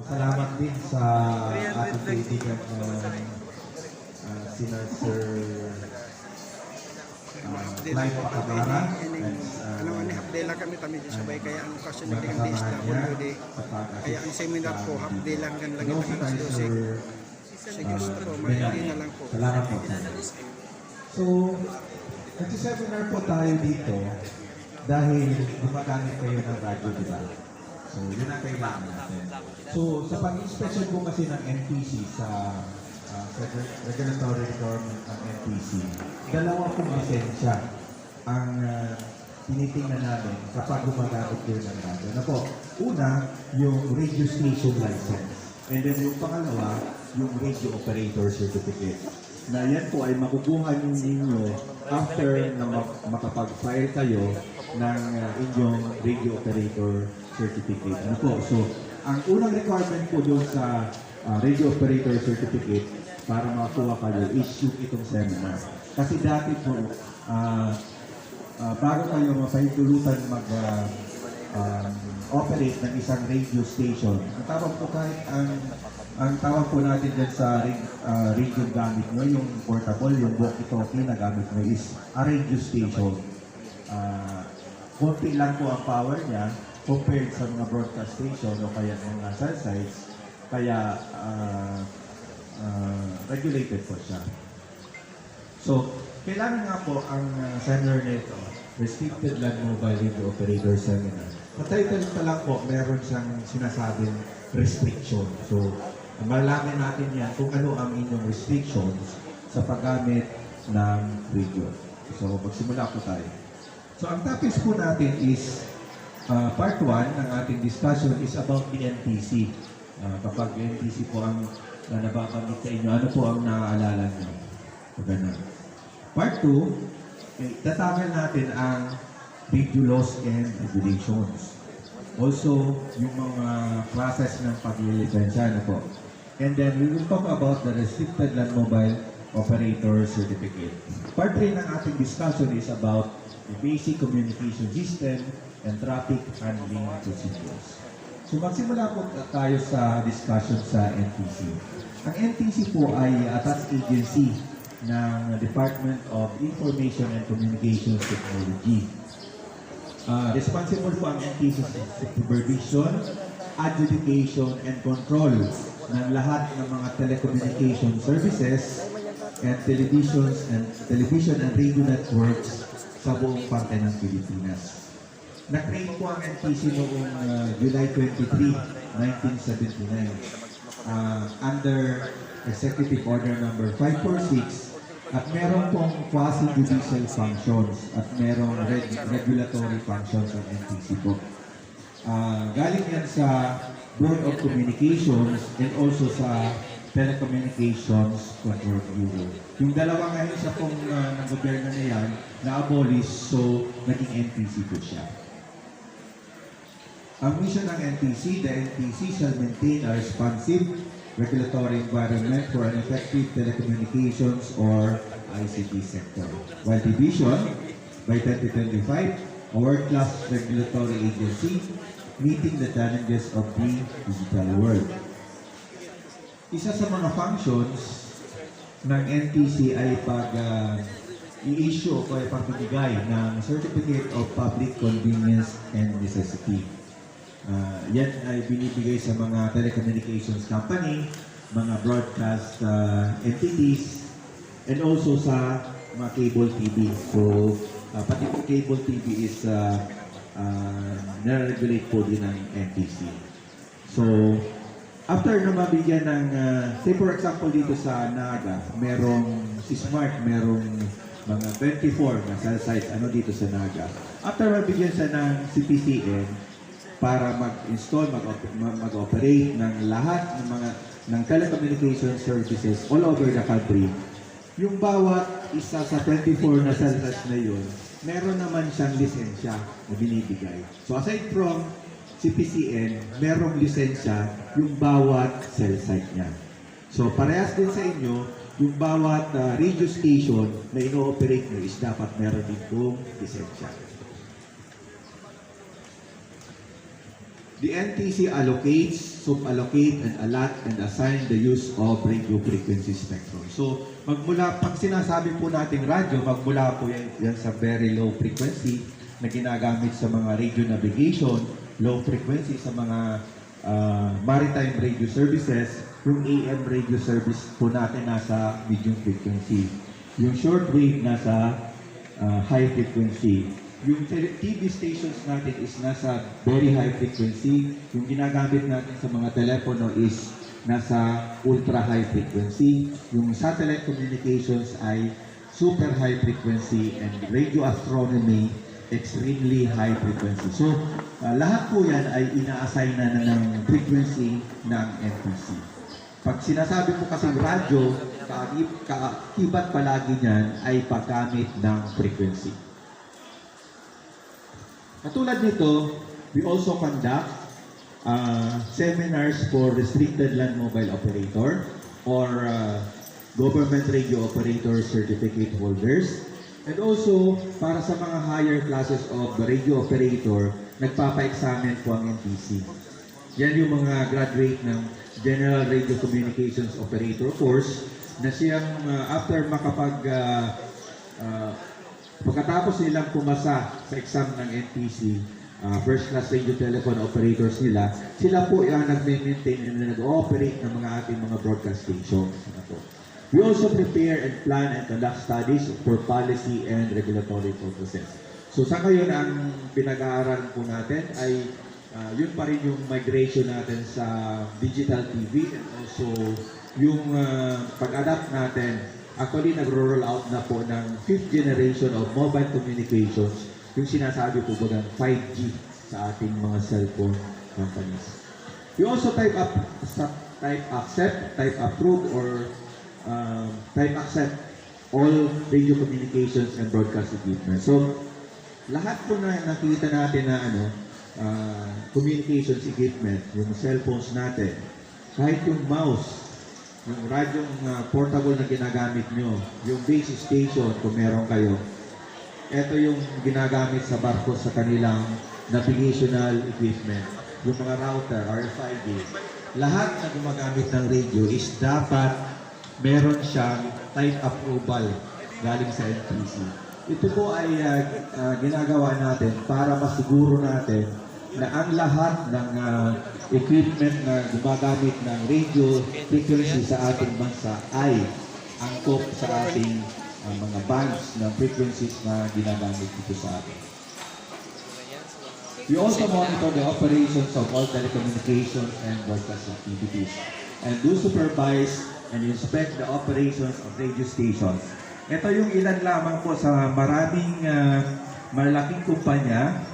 salamat din sa ating kaibigan sina Sir Clyde Pacabara. Ano half-day lang kami kami sabay kaya ang okasyon ng DSWD. Kaya ang seminar po half-day lang kan lagi kami sa Dosek. Sa gusto po, magiging na lang po. Salamat po. So, nagsiseminar po tayo dito dahil gumagamit kayo ng radyo, di ba? So, yun ang kailangan natin. So, sa pag-inspection po kasi ng NTC sa regulatory requirement ng NTC, dalawa pong lisensya ang tinitingnan namin kapag gumagamit kayo ng radyo. Ano po? Una, yung radio station license. And then yung pangalawa, yung radio operator certificate. Na yan po ay makukuha ninyo after na makapag-file kayo ng inyong radio operator certificate. Ano po? So, ang unang requirement po doon sa radio operator certificate para makakuha kayo is yung itong seminar. Kasi dati po, bago kayo mapahintulutan mag-operate ng isang radio station, ang tawag po kahit ang tawag po natin dyan sa radio gamit mo, yung portable, yung walkie-talkie na gamit mo is a radio station. Konti lang po ang power niya compared sa mga broadcast station o kaya mga cell sites, kaya regulated po siya. So, kailangan nga po ang seminar nito, Restricted Land Mobile Radio Operator Seminar. Sa title pa lang po, meron siyang sinasabing restriction. So, malaman natin yan kung ano ang inyong restrictions sa paggamit ng radio. So, magsimula po tayo. So, ang topics po natin is part 1 ng ating discussion is about the NTC. Kapag NTC po ang nababanggit sa inyo, ano po ang naaalala nyo? Ganun. Part 2, tatagal natin ang radio laws and regulations. Also, yung mga classes ng paglilipensya na po. And then, we will talk about the Restricted Land Mobile Operator Certificate. Part 3 ng ating discussion is about the basic communication system and traffic handling procedures. So, magsimula po tayo sa discussion sa NTC. Ang NTC po ay attached agency ng Department of Information and Communications Technology. Responsible po ang NTC sa supervision, adjudication, and control ng lahat ng mga telecommunication services and television and radio networks sa buong parte ng Pilipinas. Na-create po ang NTC noong July 23, 1979 under Executive Order number 546 at meron pong quasi-judicial functions at merong regulatory functions ng NTC po. Galing yan sa Board of Communications and also sa Telecommunications Control Bureau. Yung dalawa ngayon sa pong ng gobyerno na yan, na-abolish, so naging NTC po siya. Ang mission ng NTC, the NTC shall maintain a responsive regulatory environment for an effective telecommunications or ICT sector. While the vision, by 2025, a world-class regulatory agency meeting the challenges of the digital world. Isa sa mga functions ng NTC ay i-issue o pagbibigay ng Certificate of Public Convenience and Necessity. Yan ay binibigay sa mga telecommunications company, mga broadcast entities, and also sa mga cable TV. So, pati po cable TV is na-regulate po din ng NTC. So, after na mabigyan ng, say for example dito sa Naga, merong si Smart, merong mga 24 na cell sites dito sa Naga. After mabigyan siya ng CPCN, para mag-install, mag-operate ng lahat ng telecommunication services all over the country, yung bawat isa sa 24 na cell sites na yun, meron naman siyang lisensya na binibigay. So aside from CPCN, merong lisensya yung bawat cell site niya. So parehas din sa inyo, yung bawat radio station na ino-operate nyo is dapat meron din pong lisensya. The NTC allocates, sub-allocate, and allot and assign the use of radio frequency spectrum. So, magmula, pag sinasabi po natin radyo, magmula po yan sa very low frequency na ginagamit sa mga radio navigation, low frequency sa mga maritime radio services, yung AM radio service po natin nasa medium frequency. Yung shortwave nasa high frequency. Yung TV stations natin is nasa very high frequency. Yung ginagamit natin sa mga telepono is nasa ultra high frequency. Yung satellite communications ay super high frequency, and radio astronomy extremely high frequency. So, lahat po yan ay ina-assign na ng frequency ng NTC. Pag sinasabi po kasi radyo, kaakibat palagi niyan ay paggamit ng frequency. Katulad nito, we also conduct seminars for restricted land mobile operator or government radio operator certificate holders. And also, para sa mga higher classes of radio operator, nagpapa-examine po ang NTC. Yan yung mga graduate ng General Radio Communications Operator course na siyang after pagkatapos nilang pumasa sa exam ng NTC, first class radio telephone operators nila, sila po yung nag-maintain and nag-ooperate ng mga ating mga broadcast stations. We also prepare and plan and conduct studies for policy and regulatory purposes. So sa ngayon, ang pinag-aaralan po natin ay yun pa rin yung migration natin sa digital TV, and also yung pag-adapt natin. Actually, nag-roll out na po ng 5th generation of mobile communications, yung sinasabi po ba ng 5G sa ating mga cellphone companies. We also type accept, type approve, or type accept all radio communications and broadcast equipment. So, lahat po na nakita natin na communications equipment, yung cellphones natin, kahit yung mouse, yung radyong portable na ginagamit nyo, yung base station kung meron kayo, ito yung ginagamit sa barko sa kanilang navigational equipment, yung mga router, RFID, lahat na gumagamit ng radio is dapat meron siyang type approval galing sa NTC. Ito po ay ginagawa natin para masiguro natin na ang lahat ng equipment na gumagamit ng radio frequency sa ating bansa ay angkop sa ating mga bands ng frequencies na ginagamit dito sa atin. We also monitor the operations of all telecommunications and broadcast activities and do supervise and inspect the operations of radio stations. Ito yung ilan lamang po sa maraming malaking kumpanya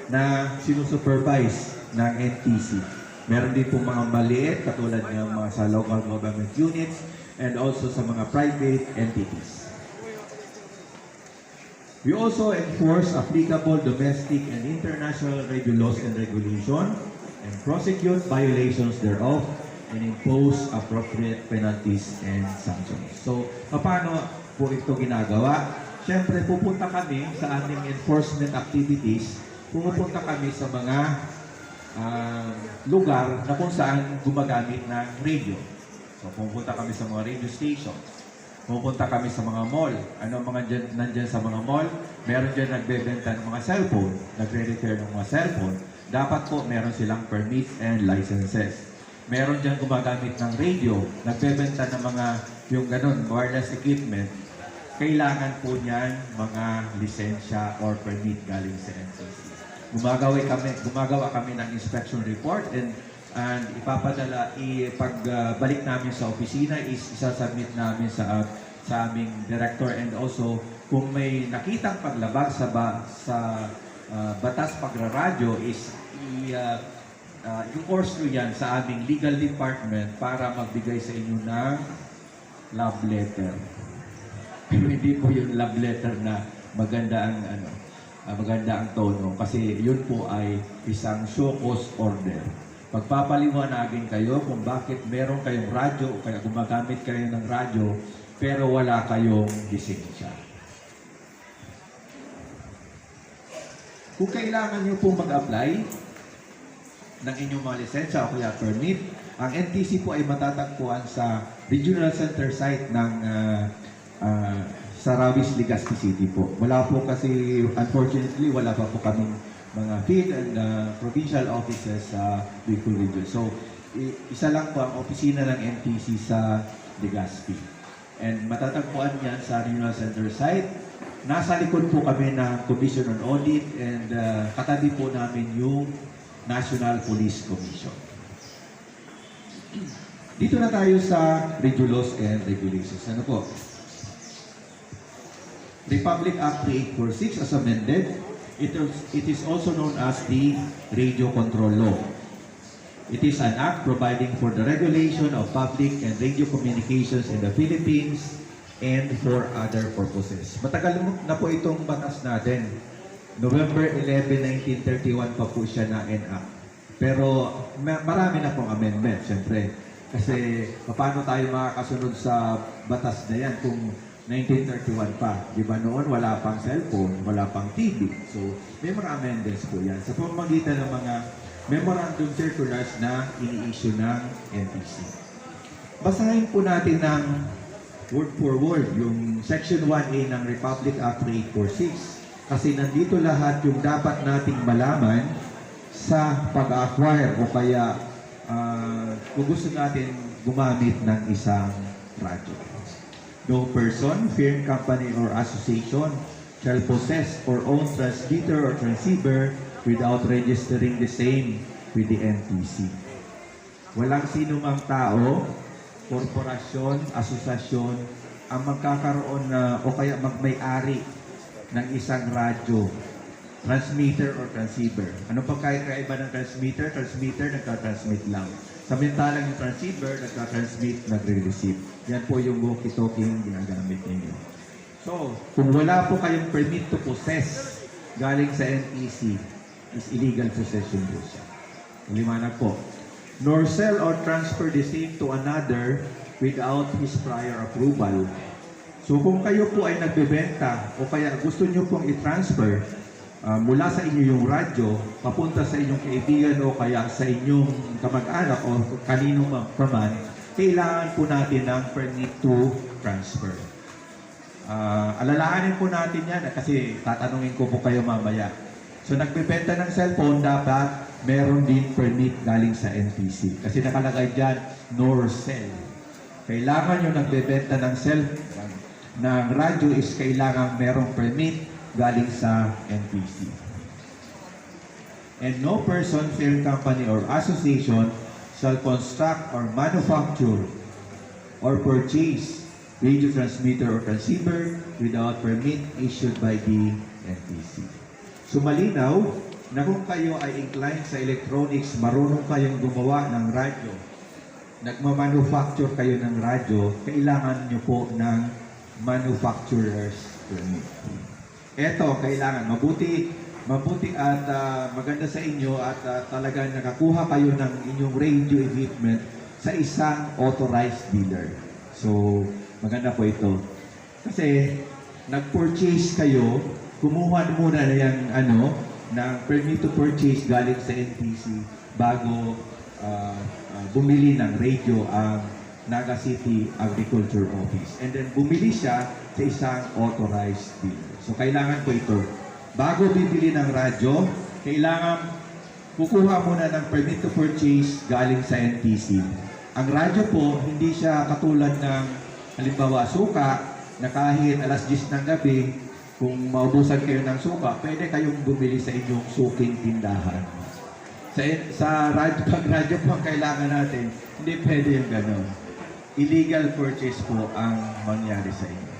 na sinusupervise ng NTC. Meron din po mga maliit, katulad ng mga sa local government units and also sa mga private entities. We also enforce applicable domestic and international radio laws and regulation and prosecute violations thereof and impose appropriate penalties and sanctions. So, paano po ito ginagawa? Siyempre, pupunta kami sa ating enforcement activities, pumupunta kami sa mga lugar na kung saan gumagamit ng radio. So, pupunta kami sa mga radio stations. Pupunta kami sa mga mall. Ano mga nandyan sa mga mall? Meron dyan nagbebenta ng mga cellphone, nagre-repair ng mga cellphone. Dapat po meron silang permits and licenses. Meron dyan gumagamit ng radio, nagbebenta ng mga yung ganun, wireless equipment. Kailangan po niyan mga lisensya or permit galing sa NTC. Gumagawa kami ng inspection report and ipapadala, pagbalik namin sa opisina is isasubmit namin sa aming director, and also kung may nakitang paglabag sa batas pagraradyo is i-course nyo yan sa aming legal department para magbigay sa inyo ng love letter. Pero hindi po yung love letter na maganda ang tono, kasi yun po ay isang show cause order. Pagpapaliwanagin kayo kung bakit meron kayong radyo o kaya gumagamit kayo ng radyo pero wala kayong lisensya. Kung kailangan nyo po mag-apply, ng inyong mga lisensya o kaya permit. Ang NTC po ay matatagpuan sa Regional Center site ng Sarawis, Legazpi City po. Wala po kasi, unfortunately, wala pa po kaming mga field and provincial offices sa Bicol Region. So, isa lang po ang opisina ng NTC sa Legazpi. And matatagpuan yan sa Regional Center site. Nasa likod po kami ng Commission on Audit and katabi po namin yung National Police Commission. Dito na tayo sa Radio Laws and Regulations. Ano po? Republic Act 3846 as amended. It is also known as the Radio Control Law. It is an act providing for the regulation of public and radio communications in the Philippines and for other purposes. Matagal na po itong batas natin. November 11, 1931 pa po siya na-enact. Pero marami na pong amendment, siyempre. Kasi paano tayo makakasunod sa batas na yan kung 1931 pa. Di ba noon wala pang cellphone, wala pang TV. So may mga amendments po yan. Sa pamamagitan ng mga memorandum circulars na ini-issue ng NTC. Basahin po natin ng word for word yung Section 1A ng Republic Act 3846 kasi nandito lahat yung dapat nating malaman sa pag-acquire o kaya kung gusto natin gumamit ng isang radyo. No person, firm, company, or association shall possess or own transmitter or transceiver without registering the same with the NTC. Walang sino mang tao, korporasyon, asosasyon ang magkakaroon na o kaya magmay-ari ng isang radyo, transmitter or transceiver. Ano pang kaiba ng transmitter? Transmitter, nagka-transmit lang. Samantalang yung transceiver, nagka-transmit, nagre-receive. Yan po yung walkie-talkie yung ginagamit ninyo. So, kung wala po kayong permit to possess galing sa NTC, is illegal possession po siya. Liwanag po. Nor sell or transfer the same to another without his prior approval. So kung kayo po ay nagbebenta o kaya gusto nyo pong i-transfer mula sa inyo yung radyo, papunta sa inyong kaibigan o kaya sa inyong kamag-anak o kanino man, kailangan po natin ng permit to transfer. Alalahanin po natin yan kasi tatanungin ko po kayo mamaya. So nagbebenta ng cellphone, dapat meron din permit galing sa NTC. Kasi nakalagay dyan, nor sell. Kailangan yung nagbebenta ng cellphone, ng radyo is kailangan merong permit galing sa NTC. And no person, firm, company, or association shall construct or manufacture or purchase radio transmitter or transceiver without permit issued by the NTC. So malinaw na kung kayo ay inclined sa electronics, marunong kayong gumawa ng radyo, nagmamanufacture kayo ng radyo, kailangan nyo po ng manufacturer's permit. Ito, kailangan mabuti at maganda sa inyo at talagang nakakuha kayo ng inyong radio equipment sa isang authorized dealer. So, maganda po ito. Kasi, nag-purchase kayo, kumuha muna na yung ng permit to purchase galing sa NTC bago bumili ng radio ang Naga City Agriculture Office. And then bumili siya sa isang authorized dealer. So kailangan po ito. Bago bibili ng radyo, kailangan kukuha muna ng permit to purchase galing sa NTC. Ang radyo po, hindi siya katulad ng halimbawa suka na kahit alas 10 ng gabi, kung maubusan kayo ng suka, pwede kayong bumili sa inyong suking tindahan. Sa radyo, pag radyo po ang kailangan natin, hindi pwede yung gano'n. Illegal purchase po ang mangyari sa inyo.